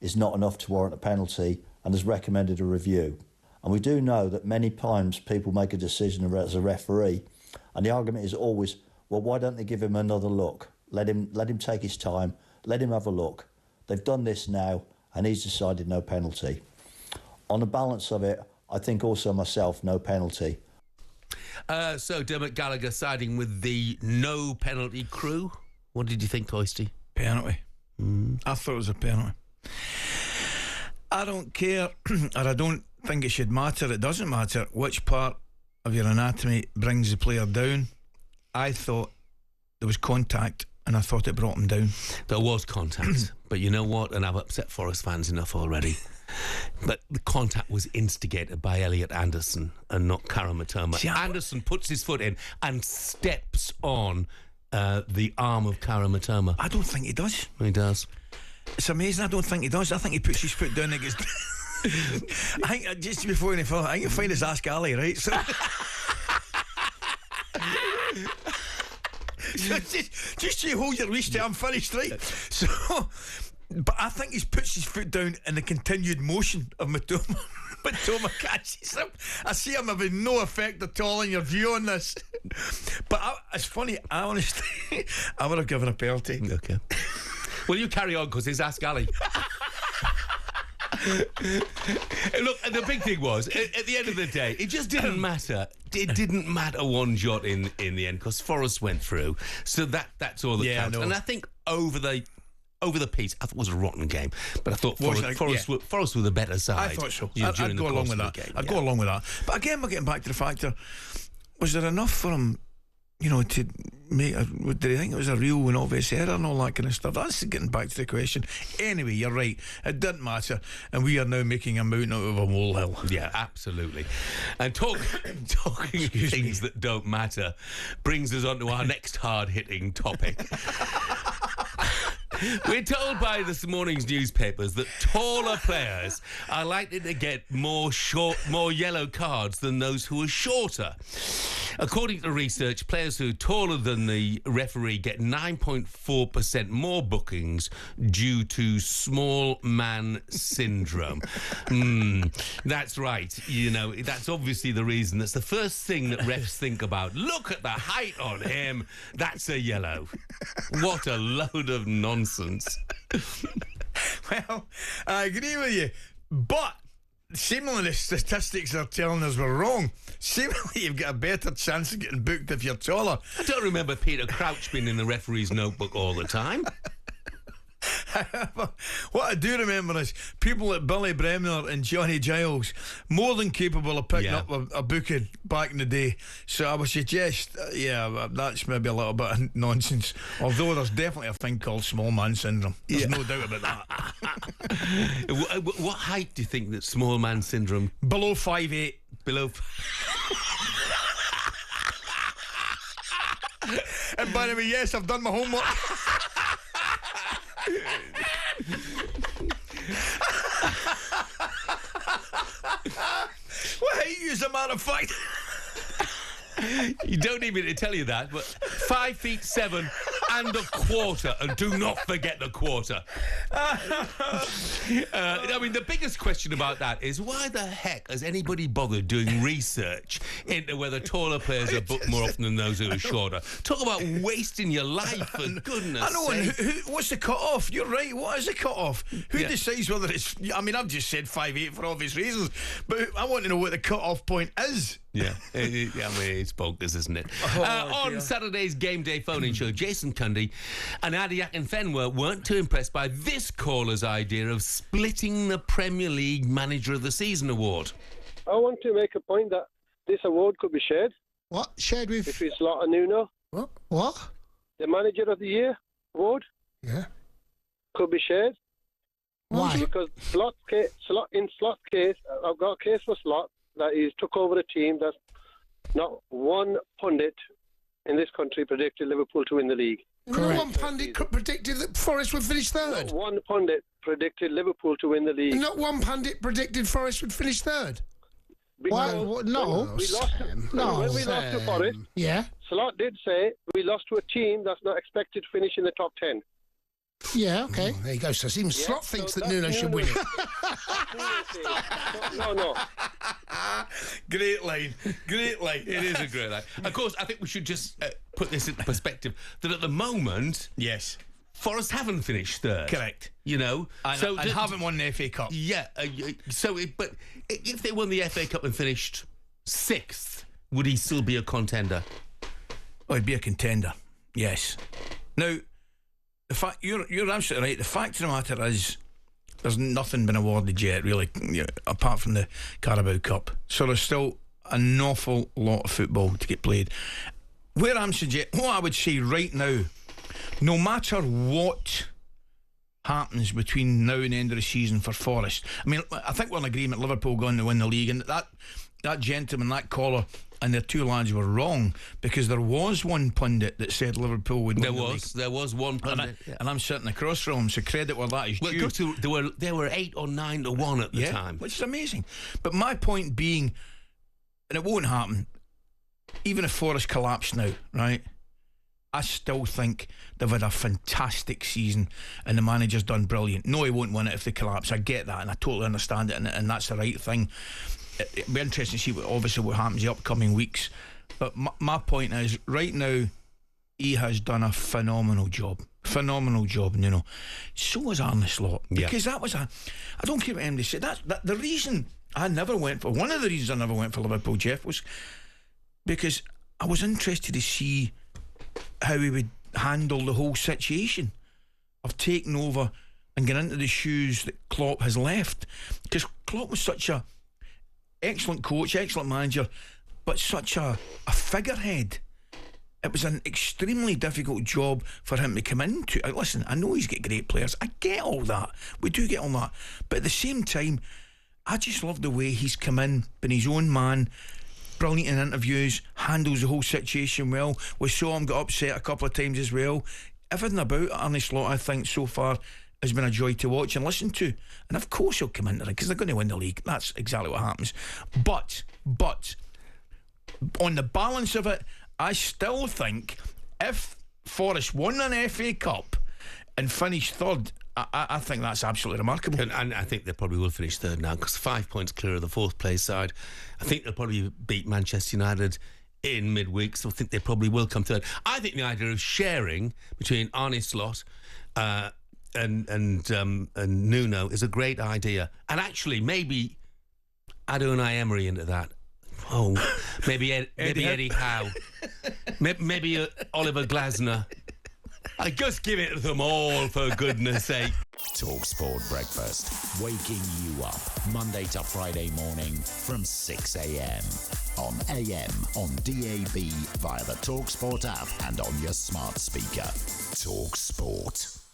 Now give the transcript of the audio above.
is not enough to warrant a penalty and has recommended a review. And we do know that many times people make a decision as a referee, and the argument is always, well, why don't they give him another look? Let him take his time, let him have a look. They've done this now, and he's decided no penalty. On the balance of it, I think also myself, no penalty. So Dermot Gallagher siding with the no penalty crew. What did you think, Toisty? Penalty. I thought it was a penalty. I don't care, or I don't think it should matter. It doesn't matter which part of your anatomy brings the player down. I thought there was contact, and I thought it brought him down. There was contact, but you know what? And I've upset Forest fans enough already. But the contact was instigated by Elliot Anderson and not Kara Matoma. Anderson puts his foot in and steps on the arm of Kara Matoma. I don't think he does. He does. It's amazing. I don't think he does. I think he puts his foot down and gets... I think, just before any further, I think you'll find his Ask Ally, right? So, so just you hold your leash till I'm finished, right? So, but I think he puts his foot down in the continued motion of Matoma. Matoma catches him. I see him having no effect at all in your view on this. But it's funny, I honestly, I would have given a penalty. Okay. Well, you carry on, because it's Ask Ali. Look, the big thing was, at the end of the day, it just didn't matter. It didn't matter one jot in the end, because Forest went through. So that's all that counts. And I think over the piece, I thought it was a rotten game, but I thought Forest were the better side. I thought so. I'd go along with that. I'd go along with that. But again, we're getting back to the factor: was there enough for him, to make? Did he think it was a real and obvious error and all that kind of stuff? That's getting back to the question. Anyway, you're right. It didn't matter, and we are now making a mountain out of a molehill. Yeah, absolutely. And talking things that don't matter brings us on to our next hard-hitting topic. We're told by this morning's newspapers that taller players are likely to get more yellow cards than those who are shorter. According to research, players who are taller than the referee get 9.4% more bookings due to small man syndrome. That's right. That's obviously the reason. That's the first thing that refs think about. Look at the height on him. That's a yellow. What a load of nonsense. Well, I agree with you, but seemingly the statistics are telling us we're wrong. Seemingly you've got a better chance of getting booked if you're taller. I don't remember Peter Crouch being in the referee's notebook all the time. What I do remember is people like Billy Bremner and Johnny Giles more than capable of picking up a booking back in the day. So I would suggest, that's maybe a little bit of nonsense. Although there's definitely a thing called small man syndrome. There's no doubt about that. What height do you think that small man syndrome? Below 5'8". Below. And by the way, yes, I've done my homework. What hate you, as a matter of fact? You don't need me to tell you that, but 5'7" and a quarter, and do not forget the quarter. The biggest question about that is why the heck has anybody bothered doing research into whether taller players are booked more often than those who are shorter? Talk about wasting your life, for goodness sake. What's the cut-off? You're right, what is the cut-off? Who decides whether it's... I've just said 5'8" for obvious reasons, but I want to know what the cut-off point is. Yeah, it's bonkers, isn't it? On Saturday's game day phone-in show, Jason Cundy and Adiak and Fenwer weren't too impressed by this caller's idea of splitting the Premier League Manager of the Season award. I want to make a point that this award could be shared. What? Shared with? If it's Slot and Nuno. What? The Manager of the Year award. Yeah. Could be shared. Why? Because Slot's case, I've got a case for Slot that he's took over a team that's not one pundit in this country predicted Liverpool to win the league. Correct. Not one pundit predicted that Forest would finish third. Not one pundit predicted Liverpool to win the league. Not one pundit predicted Forest would finish third. Why? No. When we lost to Forest, yeah. Slot did say we lost to a team that's not expected to finish in the top 10. Yeah, okay. There you go. So even Slot thinks that Nuno should win it. No. Great line. It is a great line. Of course, I think we should just put this into perspective, that at the moment, Yes. Forest haven't finished third. Correct. You know? And haven't won the FA Cup. Yeah. But if they won the FA Cup and finished 6th, would he still be a contender? Oh, he'd be a contender. Yes. Now, the fact you're absolutely right. The fact of the matter is, there's nothing been awarded yet, really, apart from the Carabao Cup. So there's still an awful lot of football to get played. What I would say right now, no matter what happens between now and the end of the season for Forest, I mean, I think we're in agreement Liverpool going to win the league, and that gentleman, that caller, and their two lads were wrong, because there was one pundit that said Liverpool would win the league. There was one pundit. And I'm sitting across from him, so credit where that is due. They were 8 or 9 to 1 at the time. Which is amazing. But my point being, and it won't happen, even if Forest collapse now, right, I still think they've had a fantastic season and the manager's done brilliant. No, he won't win it if they collapse. I get that and I totally understand it, and that's the right thing. It'll be interesting to see what happens in the upcoming weeks. But my point is, right now, he has done a phenomenal job. Nuno. So was Arne Slot. Because that was I don't care what anybody said. That the reason I never went for, one of the reasons I never went for Liverpool, Jeff, was because I was interested to see how he would handle the whole situation of taking over and getting into the shoes that Klopp has left. Because Klopp was such a excellent coach, excellent manager, but such a figurehead. It was an extremely difficult job for him to come into. Listen, I know he's got great players. I get all that. We do get all that. But at the same time, I just love the way he's come in, been his own man, brilliant in interviews, handles the whole situation well. We saw him get upset a couple of times as well. Everything about Arne Slot, I think, so far has been a joy to watch and listen to. And of course he'll come into it, because they're going to win the league. That's exactly what happens. But on the balance of it, I still think if Forest won an FA Cup and finished third, I think that's absolutely remarkable. And I think they probably will finish third now, because 5 points clear of the 4th place side. I think they'll probably beat Manchester United in midweek, so I think they probably will come third. I think the idea of sharing between Arne Slot and Nuno is a great idea. And actually, maybe add Unai Emery into that. Oh, maybe Eddie Howe. Maybe Oliver Glasner. I just give it to them all, for goodness sake. talkSPORT Breakfast, waking you up Monday to Friday morning from 6 a.m. on AM, on DAB, via the talkSPORT app and on your smart speaker. talkSPORT.